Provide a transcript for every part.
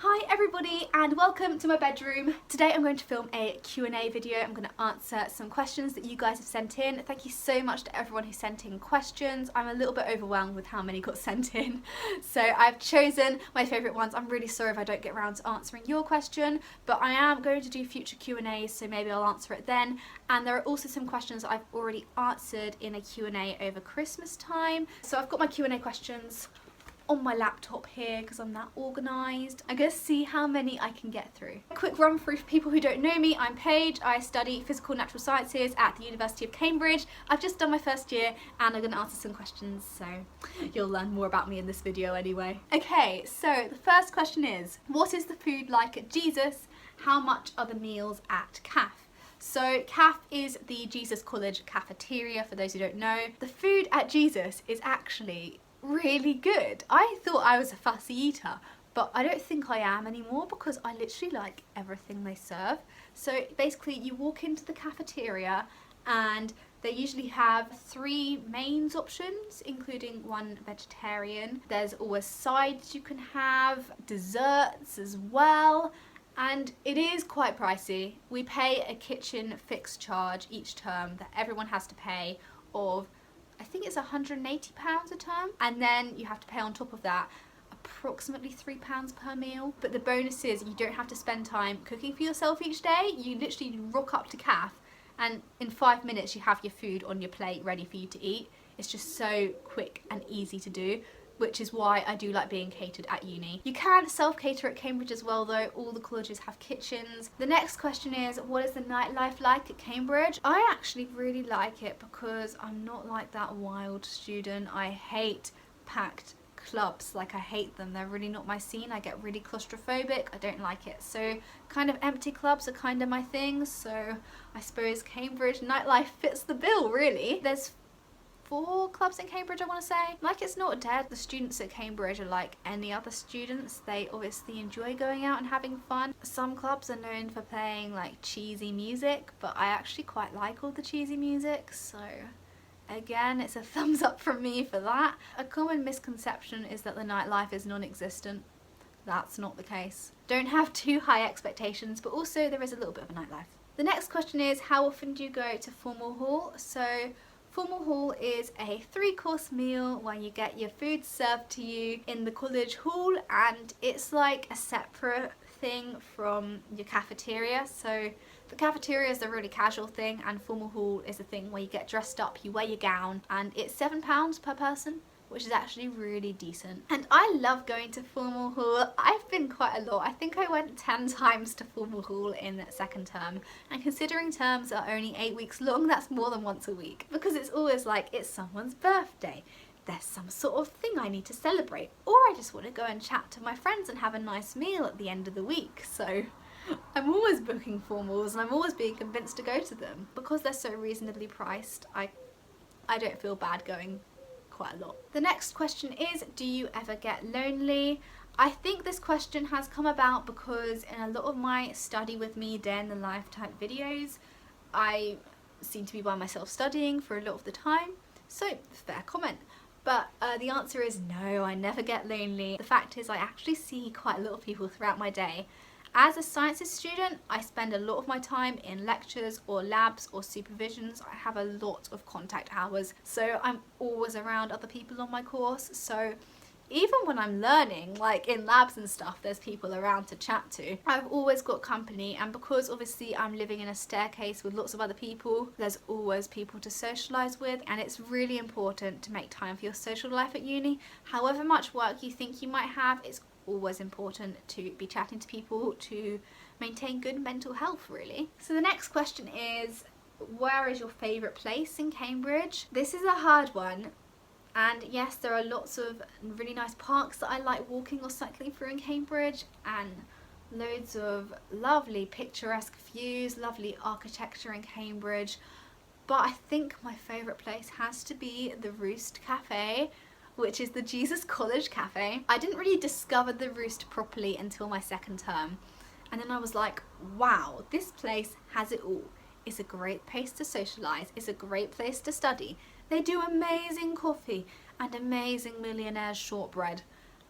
Hi everybody and welcome to my bedroom. Today I'm going to film a Q&A video. I'm going to answer some questions that you guys have sent in. Thank you so much to everyone who sent in questions. I'm a little bit overwhelmed with how many got sent in. So I've chosen my favourite ones. I'm really sorry if I don't get around to answering your question, but I am going to do future Q&As, so maybe I'll answer it then. And there are also some questions that I've already answered in a Q&A over Christmas time. So I've got my Q&A questions on my laptop here because I'm that organised. I'm going to see how many I can get through. A quick run through for people who don't know me. I'm Paige. I study physical natural sciences at the University of Cambridge. I've just done my first year and I'm going to answer some questions, so you'll learn more about me in this video anyway. Okay, so the first question is, what is the food like at Jesus? How much are the meals at CAF? So CAF is the Jesus College cafeteria, for those who don't know. The food at Jesus is actually really good. I thought I was a fussy eater, but I don't think I am anymore because I literally like everything they serve. So basically you walk into the cafeteria and they usually have 3 mains options, including 1 vegetarian. There's always sides you can have, desserts as well, and it is quite pricey. We pay a kitchen fixed charge each term that everyone has to pay of, I think it's £180 a term, and then you have to pay on top of that approximately £3 per meal. But the bonus is you don't have to spend time cooking for yourself each day. You literally rock up to CAF and in 5 minutes you have your food on your plate ready for you to eat. It's just so quick and easy to do, which is why I do like being catered at uni. You can self-cater at Cambridge as well though, all the colleges have kitchens. The next question is, what is the nightlife like at Cambridge? I actually really like it because I'm not like that wild student. I hate packed clubs, like I hate them. They're really not my scene. I get really claustrophobic, I don't like it. So kind of empty clubs are kind of my thing, so I suppose Cambridge nightlife fits the bill really. There's 4 clubs in Cambridge, I want to say. Like, it's not dead. The students at Cambridge are like any other students. They obviously enjoy going out and having fun. Some clubs are known for playing like cheesy music, but I actually quite like all the cheesy music, so again, it's a thumbs up from me for that. A common misconception is that the nightlife is non-existent. That's not the case. Don't have too high expectations, but also there is a little bit of a nightlife. The next question is, how often do you go to formal hall? So formal hall is a 3-course meal where you get your food served to you in the college hall, and it's like a separate thing from your cafeteria. So the cafeteria is the really casual thing and formal hall is the thing where you get dressed up, you wear your gown, and it's £7 per person, which is actually really decent. And I love going to formal hall. I've been quite a lot. I think I went 10 times to formal hall in second term. And considering terms are only 8 weeks long, that's more than once a week. Because it's always like, it's someone's birthday. There's some sort of thing I need to celebrate. Or I just want to go and chat to my friends and have a nice meal at the end of the week. So I'm always booking formals and I'm always being convinced to go to them. Because they're so reasonably priced, I don't feel bad going quite a lot. The next question is, do you ever get lonely? I think this question has come about because in a lot of my study with me day in the life type videos, I seem to be by myself studying for a lot of the time, so fair comment. But the answer is no, I never get lonely. The fact is I actually see quite a lot of people throughout my day. As a sciences student, I spend a lot of my time in lectures or labs or supervisions. I have a lot of contact hours, so I'm always around other people on my course. So even when I'm learning, like in labs and stuff, there's people around to chat to. I've always got company, and because obviously I'm living in a staircase with lots of other people, there's always people to socialise with, and it's really important to make time for your social life at uni. However much work you think you might have, it's always important to be chatting to people to maintain good mental health really. So the next question is, where is your favourite place in Cambridge? This is a hard one, and yes, there are lots of really nice parks that I like walking or cycling through in Cambridge, and loads of lovely picturesque views, lovely architecture in Cambridge, but I think my favourite place has to be the Roost Cafe, which is the Jesus College Cafe. I didn't really discover the Roost properly until my second term, and then I was like, wow, this place has it all. It's a great place to socialise, it's a great place to study. They do amazing coffee and amazing millionaire's shortbread.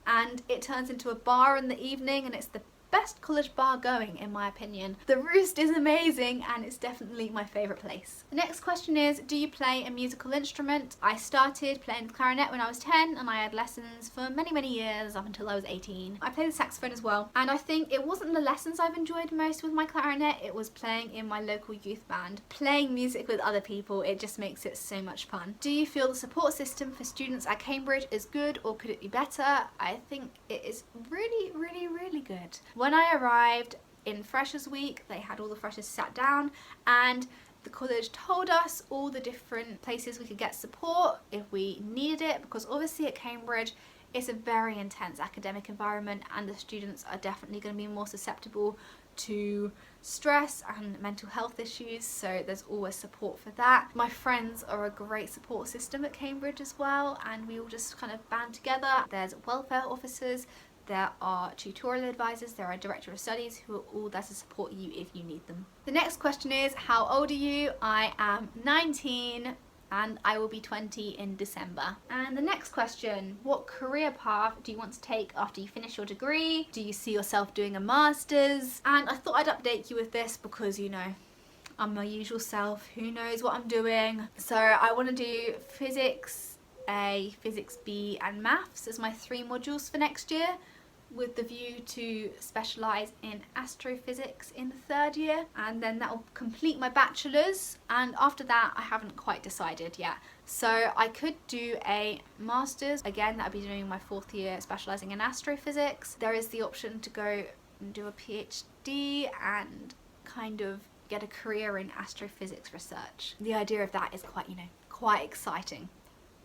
and it turns into a bar in the evening, and it's the best college bar going, in my opinion. The Roost is amazing and it's definitely my favourite place. The next question is, do you play a musical instrument? I started playing the clarinet when I was 10 and I had lessons for many years up until I was 18. I played the saxophone as well, and I think it wasn't the lessons I've enjoyed most with my clarinet, it was playing in my local youth band. Playing music with other people, it just makes it so much fun. Do you feel the support system for students at Cambridge is good, or could it be better? I think it is really good. When I arrived in Freshers Week, they had all the freshers sat down and the college told us all the different places we could get support if we needed it, because obviously at Cambridge it's a very intense academic environment and the students are definitely going to be more susceptible to stress and mental health issues, so there's always support for that. My friends are a great support system at Cambridge as well, and we all just kind of band together. There's welfare officers, there are tutorial advisors, there are director of studies who are all there to support you if you need them. The next question is, how old are you? I am 19 and I will be 20 in December. And the next question, what career path do you want to take after you finish your degree? Do you see yourself doing a master's? And I thought I'd update you with this because, you know, I'm my usual self, who knows what I'm doing. So I want to do physics A, physics B and maths as my 3 modules for next year, with the view to specialise in astrophysics in the 3rd year, and then that will complete my bachelor's, and after that I haven't quite decided yet. So I could do a master's, again that would be doing my 4th year specialising in astrophysics. There is the option to go and do a PhD and kind of get a career in astrophysics research. The idea of that is quite exciting.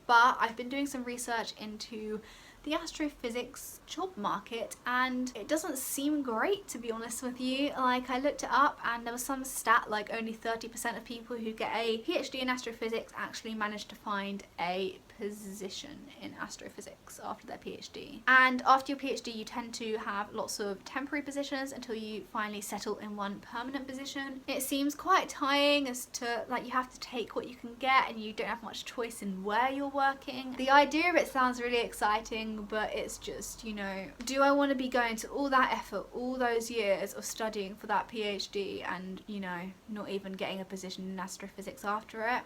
But I've been doing some research into the astrophysics job market and it doesn't seem great, to be honest with you. Like, I looked it up and there was some stat like only 30% of people who get a PhD in astrophysics actually manage to find a position in astrophysics after their PhD. And after your PhD you tend to have lots of temporary positions until you finally settle in one permanent position. It seems quite tying as to, like, you have to take what you can get and you don't have much choice in where you're working. The idea of it sounds really exciting, but it's just, you know, do I want to be going to all that effort, all those years of studying for that PhD and, you know, not even getting a position in astrophysics after it?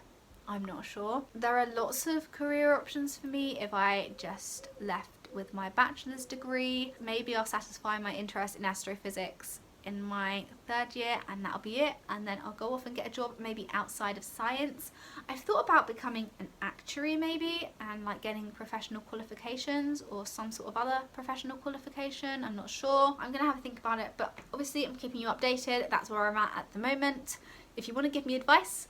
I'm not sure. There are lots of career options for me if I just left with my bachelor's degree. Maybe I'll satisfy my interest in astrophysics in my 3rd year and that'll be it, and then I'll go off and get a job maybe outside of science. I've thought about becoming an actuary maybe, and like getting professional qualifications or some sort of other professional qualification. I'm not sure. I'm gonna have a think about it, but obviously I'm keeping you updated. That's where I'm at the moment. If you want to give me advice,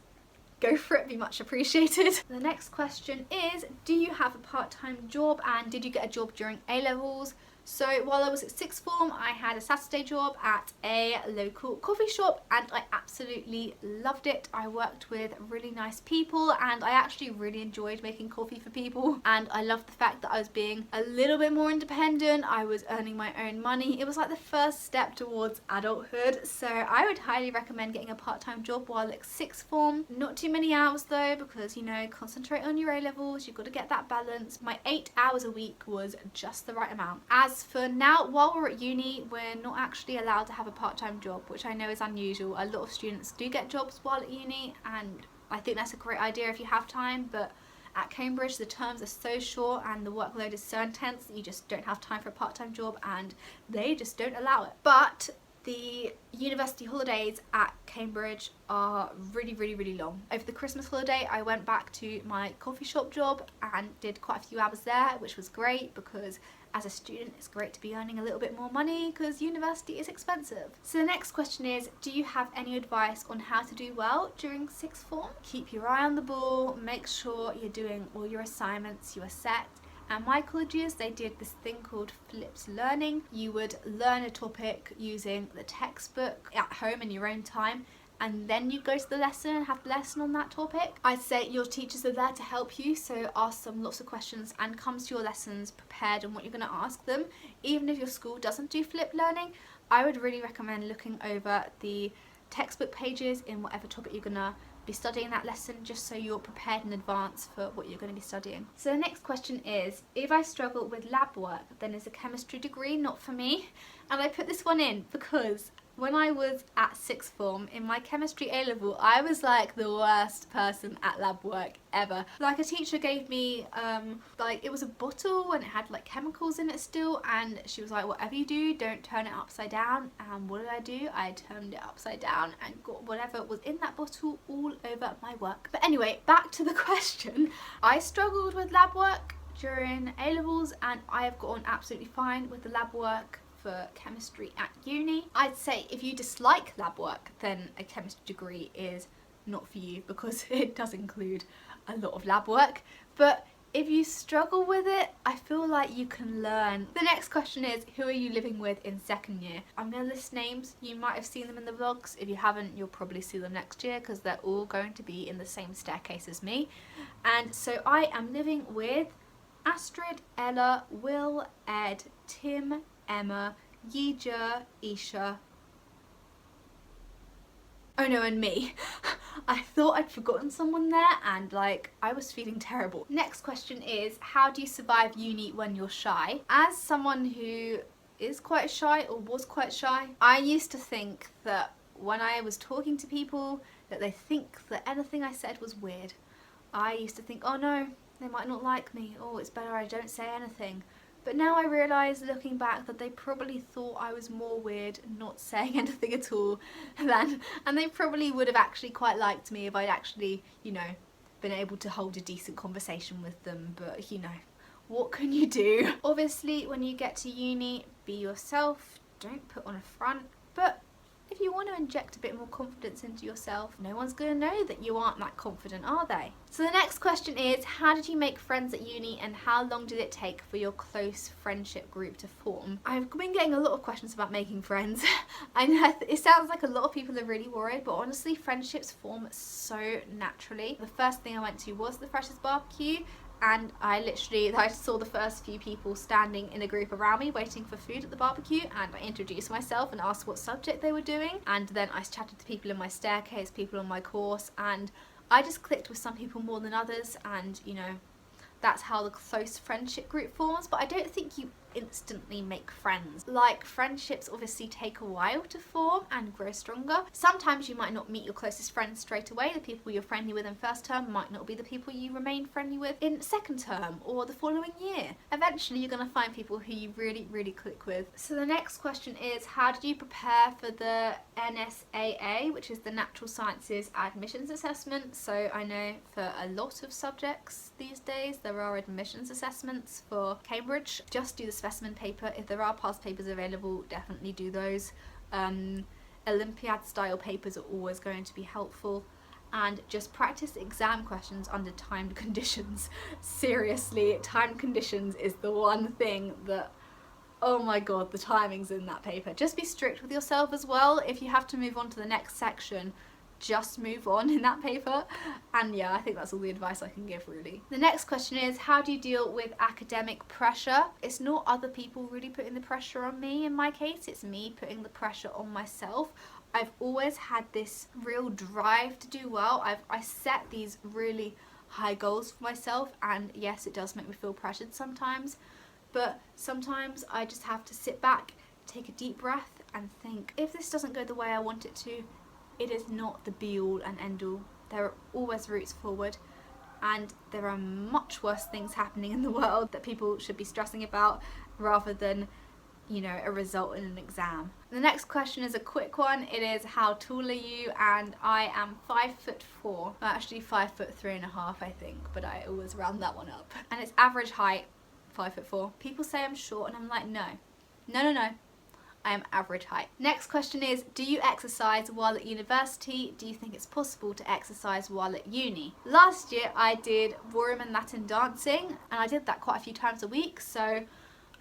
go for it, be much appreciated. The next question is, do you have a part-time job and did you get a job during A-levels? So while I was at sixth form, I had a Saturday job at a local coffee shop and I absolutely loved it. I worked with really nice people and I actually really enjoyed making coffee for people, and I loved the fact that I was being a little bit more independent. I was earning my own money. It was like the first step towards adulthood, so I would highly recommend getting a part-time job while at sixth form. Not too many hours though, because, you know, concentrate on your A-levels, you've got to get that balance. My 8 hours a week was just the right amount. As for now, while we're at uni, we're not actually allowed to have a part-time job, which I know is unusual. A lot of students do get jobs while at uni, and I think that's a great idea if you have time, but at Cambridge the terms are so short and the workload is so intense that you just don't have time for a part-time job and they just don't allow it. But the university holidays at Cambridge are really long. Over the Christmas holiday I went back to my coffee shop job and did quite a few hours there, which was great because as a student it's great to be earning a little bit more money because university is expensive. So the next question is, do you have any advice on how to do well during sixth form? Keep your eye on the ball, make sure you're doing all your assignments you are set. At my colleges they did this thing called flipped learning. You would learn a topic using the textbook at home in your own time, and then you go to the lesson and have the lesson on that topic. I'd say your teachers are there to help you, so ask them lots of questions and come to your lessons prepared on what you're going to ask them. Even if your school doesn't do flipped learning, I would really recommend looking over the textbook pages in whatever topic you're going to be studying that lesson, just so you're prepared in advance for what you're going to be studying. So the next question is, if I struggle with lab work, then is a chemistry degree not for me? And I put this one in because when I was at sixth form in my chemistry A-level, I was like the worst person at lab work ever. Like, a teacher gave me like, it was a bottle and it had like chemicals in it still, and she was like, whatever you do, don't turn it upside down. And what did I do? I turned it upside down and got whatever was in that bottle all over my work. But anyway, back to the question. I struggled with lab work during A-levels, and I have gotten absolutely fine with the lab work for chemistry at uni. I'd say if you dislike lab work, then a chemistry degree is not for you, because it does include a lot of lab work. But if you struggle with it, I feel like you can learn. The next question is, who are you living with in second year? I'm going to list names. You might have seen them in the vlogs. If you haven't, you'll probably see them next year, because they're all going to be in the same staircase as me. And so I am living with Astrid, Ella, Will, Ed, Tim, Emma, Yija, Isha, oh no, and me. I thought I'd forgotten someone there, and like, I was feeling terrible. Next question is, how do you survive uni when you're shy? As someone who is quite shy, or was quite shy, I used to think that when I was talking to people, that they think that anything I said was weird. I used to think, oh no, they might not like me, oh, it's better I don't say anything. But now I realise, looking back, that they probably thought I was more weird not saying anything at all and they probably would have actually quite liked me if I'd actually, you know, been able to hold a decent conversation with them. But, you know, what can you do? Obviously, when you get to uni, be yourself, don't put on a front, but if you want to inject a bit more confidence into yourself, no one's going to know that you aren't that confident, are they? So the next question is, how did you make friends at uni, and how long did it take for your close friendship group to form? I've been getting a lot of questions about making friends. I know it sounds like a lot of people are really worried, but honestly, friendships form so naturally. The first thing I went to was the Freshers Barbecue, and I saw the first few people standing in a group around me waiting for food at the barbecue, and I introduced myself and asked what subject they were doing, and then I chatted to people in my staircase, people on my course, and I just clicked with some people more than others, and you know, that's how the close friendship group forms. But I don't think you instantly make friends. Like, friendships obviously take a while to form and grow stronger. Sometimes you might not meet your closest friends straight away. The people you're friendly with in first term might not be the people you remain friendly with in second term or the following year. Eventually you're going to find people who you really click with. So the next question is, how did you prepare for the NSAA, which is the Natural Sciences Admissions Assessment? So I know for a lot of subjects these days there are admissions assessments for Cambridge. Just do the specimen paper. If there are past papers available, definitely do those. Olympiad style papers are always going to be helpful, and just practice exam questions under timed conditions. Seriously, timed conditions is the one thing that, oh my god, the timings in that paper. Just be strict with yourself as well. If you have to move on to the next section, just move on in that paper. And yeah, I think that's all the advice I can give, really. The next question is, how do you deal with academic pressure? It's not other people really putting the pressure on me in my case, it's me putting the pressure on myself. I've always had this real drive to do well. I set these really high goals for myself, and yes, it does make me feel pressured sometimes, but sometimes I just have to sit back, take a deep breath and think, if this doesn't go the way I want it to, it is not the be-all and end-all. There are always routes forward, and there are much worse things happening in the world that people should be stressing about rather than, you know, a result in an exam. The next question is a quick one. It is, how tall are you? And I am 5'4". Well, actually 5'3.5", I think, but I always round that one up. And it's average height, 5'4". People say I'm short, and I'm like, no. I am average height. Next question is, do you exercise while at university? Do you think it's possible to exercise while at uni? Last year I did ballroom and Latin dancing, and I did that quite a few times a week, so I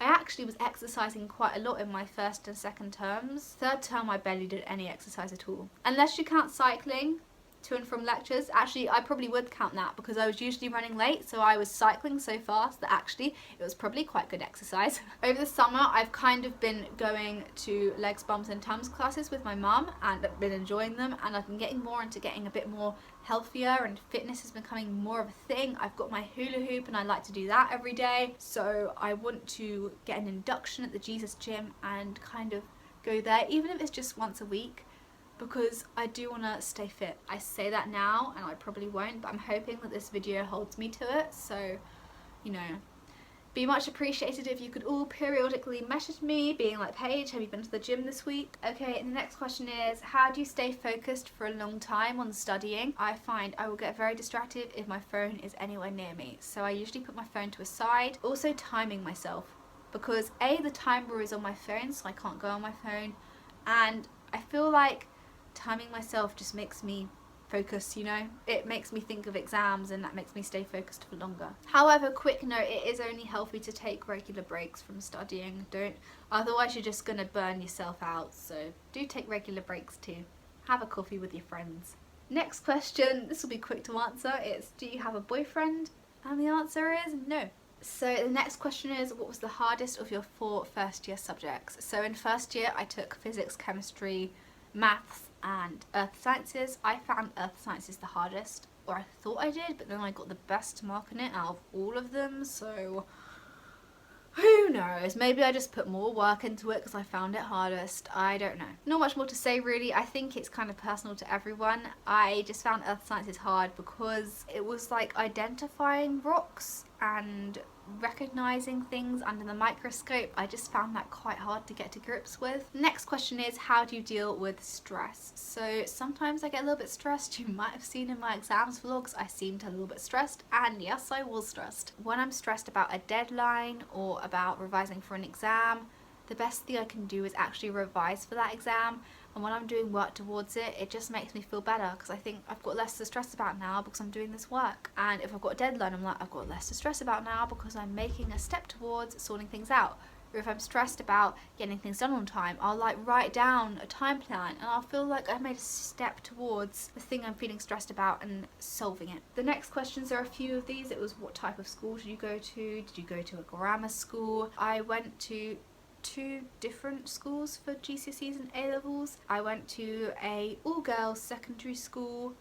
actually was exercising quite a lot in my first and second terms. Third term I barely did any exercise at all. Unless you count cycling, to and from lectures. Actually, I probably would count that because I was usually running late, so I was cycling so fast that actually it was probably quite good exercise. Over the summer, I've kind of been going to legs, bums and tums classes with my mum, and I've been enjoying them, and I've been getting more into getting a bit more healthier, and fitness has been becoming more of a thing. I've got my hula hoop and I like to do that every day, so I want to get an induction at the Jesus gym and kind of go there, even if it's just once a week, because I do want to stay fit. I say that now and I probably won't, but I'm hoping that this video holds me to it. So, you know, be much appreciated if you could all periodically message me being like, Paige, have you been to the gym this week? Okay, and the next question is, how do you stay focused for a long time on studying? I find I will get very distracted if my phone is anywhere near me, so I usually put my phone to a side. Also timing myself, because A, the timer is on my phone, so I can't go on my phone, and I feel like timing myself just makes me focus, you know. It makes me think of exams and that makes me stay focused for longer. However, quick note, it is only healthy to take regular breaks from studying. Otherwise you're just gonna burn yourself out, so do take regular breaks too. Have a coffee with your friends. Next question, this will be quick to answer. It's, do you have a boyfriend? And the answer is no. So the next question is, what was the hardest of your 4 first year subjects? So in first year I took physics, chemistry, maths and earth sciences. I found earth sciences the hardest, or I thought I did, but then I got the best mark in it out of all of them, so who knows, maybe I just put more work into it because I found it hardest. I don't know. Not much more to say really. I think it's kind of personal to everyone. I just found earth sciences hard because it was like identifying rocks and recognizing things under the microscope. I just found that quite hard to get to grips with. Next question is, how do you deal with stress? So sometimes I get a little bit stressed. You might have seen in my exams vlogs I seemed a little bit stressed, and yes, I was stressed. When I'm stressed about a deadline or about revising for an exam, the best thing I can do is actually revise for that exam, and when I'm doing work towards it, it just makes me feel better because I think I've got less to stress about now because I'm doing this work. And if I've got a deadline, I'm like, I've got less to stress about now because I'm making a step towards sorting things out. Or if I'm stressed about getting things done on time, I'll like write down a time plan and I'll feel like I've made a step towards the thing I'm feeling stressed about and solving it. The next questions, there are a few of these. It was, what type of school did you go to? Did you go to a grammar school? I went to 2 different schools for GCSEs and A-levels. I went to a all-girls secondary school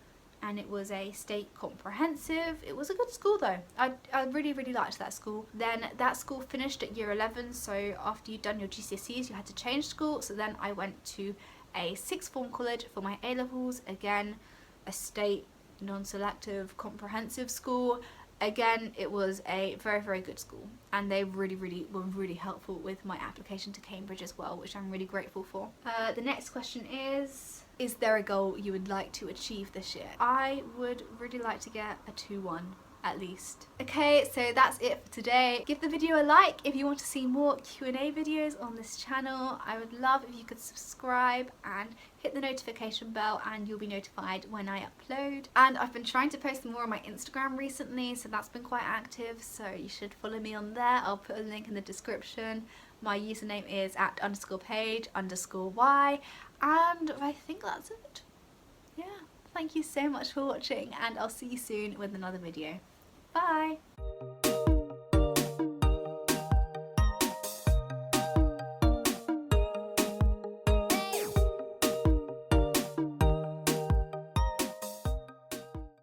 and it was a state comprehensive. It was a good school though. I really liked that school. Then that school finished at year 11, so after you'd done your GCSEs you had to change school, so then I went to a 6th form college for my A-levels, again a state non-selective comprehensive school. Again, it was a very good school, and they were really helpful with my application to Cambridge as well, which I'm really grateful for. The next question is there a goal you would like to achieve this year? I would really like to get a 2-1 at least. Okay, so that's it for today. Give the video a like if you want to see more Q&A videos on this channel. I would love if you could subscribe and hit the notification bell and you'll be notified when I upload. And I've been trying to post more on my Instagram recently, so that's been quite active, so you should follow me on there. I'll put a link in the description. My username is @_Paige_Y, and I think that's it. Yeah. Thank you so much for watching, and I'll see you soon with another video. Bye!